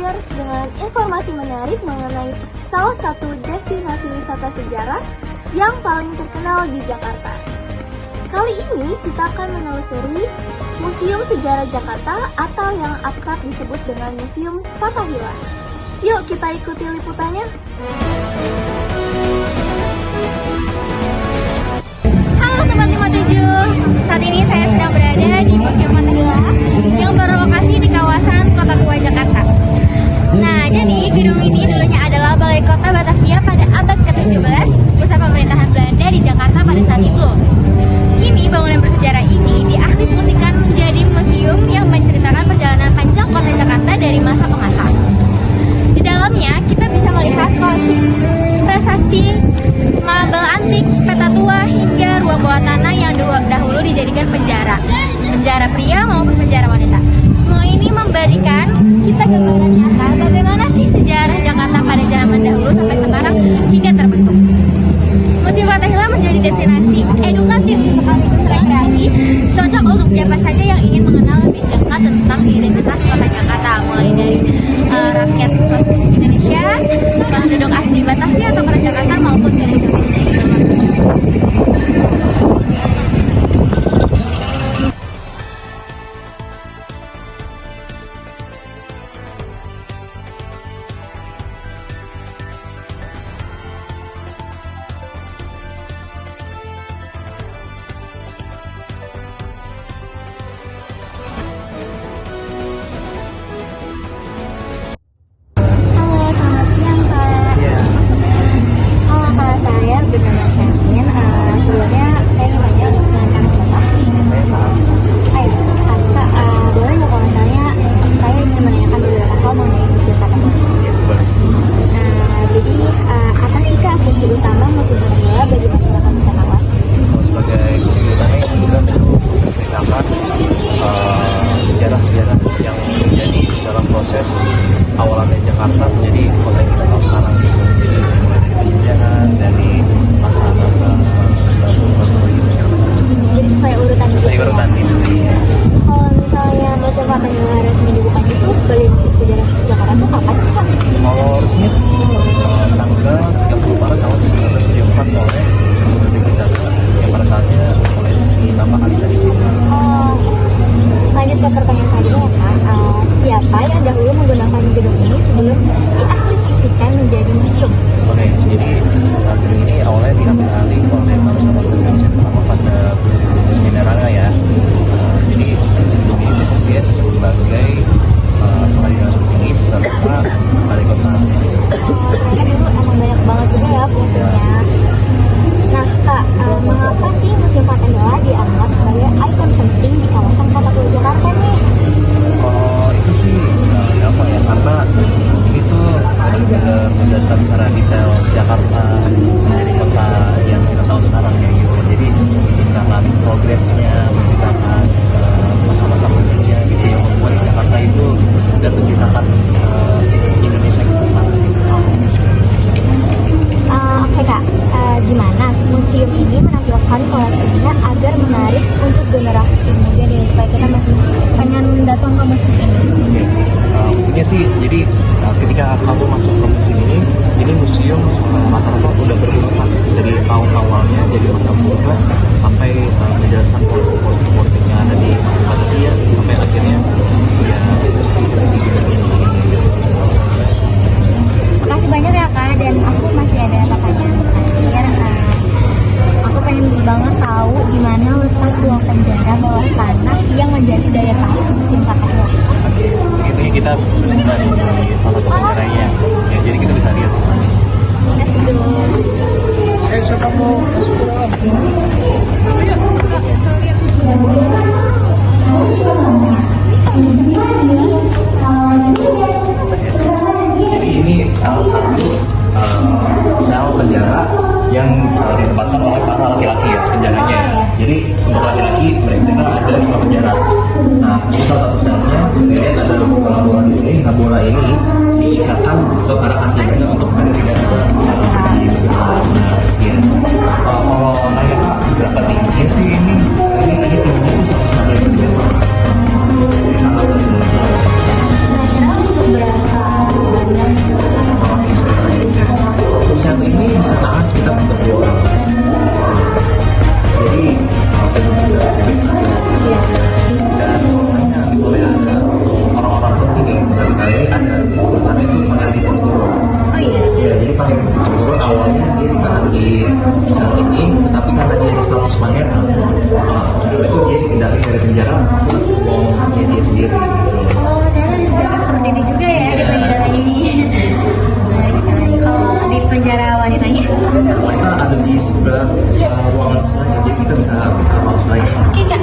hadir dengan informasi menarik mengenai salah satu destinasi wisata sejarah yang paling terkenal di Jakarta. Kali ini kita akan menelusuri Museum Sejarah Jakarta atau yang akrab disebut dengan Museum Fathahillah. Yuk kita ikuti liputannya. Halo Sobat 57, saat ini saya sedang berada di Museum Fathahillah yang berlokasi di kawasan Kota Tua Jakarta. Nah, jadi gedung ini dulunya adalah Balai Kota Batavia pada abad ke-17, pusat pemerintahan Belanda di Jakarta pada saat itu. Kini bangunan bersejarah ini dialih fungsikan menjadi museum yang menceritakan perjalanan panjang kota Jakarta dari masa ke masa. Di dalamnya kita bisa melihat koleksi prasasti, mebel antik, peta tua, hingga ruang bawah tanah yang dahulu dijadikan penjara pria maupun penjara wanita. Semua ini memberikan kita gambaran nyata bagaimana sih sejarah Jakarta pada zaman dahulu sampai sekarang hingga terbentuk. Museum Fathahillah menjadi destinasi edukatif sekaligus rekreasi, cocok untuk siapa saja yang ingin mengenal lebih dekat tentang identitas kota Jakarta, mulai dari rakyat Indonesia, penduduk asli Batavia atau kota Jakarta maupun turis-turis dari luar negeri. Awalannya Jakarta menjadi kota yang kita tahu sekarang gitu. Jadi mulai dari penjajahan, dari masa-masa Jadi sesuai urutan itu. sesuai urutan itu. Kalau misalnya Museum Fathahillah resmi dibuka itu sebagai Museum Sejarah Jakarta itu kapan sih Pak? Kalau resmi tanggal 30 Maret tahun 1974 oleh Republik Jakarta yang pada saatnya oleh si Bapak Ali Sadikin. Lanjut ke pertanyaan selanjutnya ya Kak. Siapa yang dahulu menggunakan gedung ini sebelum dialih fungsikan menjadi museum? Oke, jadi gedung ini awalnya diambil alih oleh bersama Presiden pertama pada Mineraga ya. Jadi gedung ini berfungsi sebagai pengadilan tinggi serta balai kota. Kan dulu emang banyak banget juga ya fungsinya. Nah Kak, mengapa sih Museum Fathahillah dianggap sebagai ikon penting di kawasan Kota Tua Jakarta nih? Itu sih gampang ya, karena ini tuh benar-benar menjelaskan secara detail Jakarta dari kota yang kita tahu sekarang ya gitu. Jadi menceritakan progresnya, menceritakan masa-masa pentingnya gitu yang membuat Jakarta itu dan menceritakan Indonesia gitu sekarang gitu. Oke Kak, gimana museum ini menampilkan koleksinya agar menarik untuk generasi muda nih, supaya kita masih pengen datang ke museum ini? Intinya sih, jadi ketika kamu masuk ke museum ini museum rata-rata udah berurutan dari tahun awalnya jadi masa muda sampai menjelaskan politik-politik yang ada di masa Batavia sampai akhirnya ya isi Makasih banyak ya Kak, dan aku masih ada pertanyaan terakhir. Aku pengen banget tahu gimana letak ruang penjara bawah tanah yang menjadi daya tarik Museum Fathahillah. Ini kita bersama di salah satu penjaranya ya, jadi kita bisa lihat Let's go. Jadi ini salah satu sel penjara yang ditempatkan oleh para laki-laki ya penjaranya ya. Jadi untuk laki-laki mereka ada 5 penjara. Nah, ini salah satu selnya sendiri ada bola di sini. Nah, bola ini diikatkan ke arah kakinya untuk agar tidak bisa ya. Kalau nanya berapa tingginya sih ini tadi tingginya itu 1,5 meter. Jadi sangat Kira-kira untuk berapa di sebelah ruangan sebenarnya, jadi kita bisa buka mouse lain. Oke kak,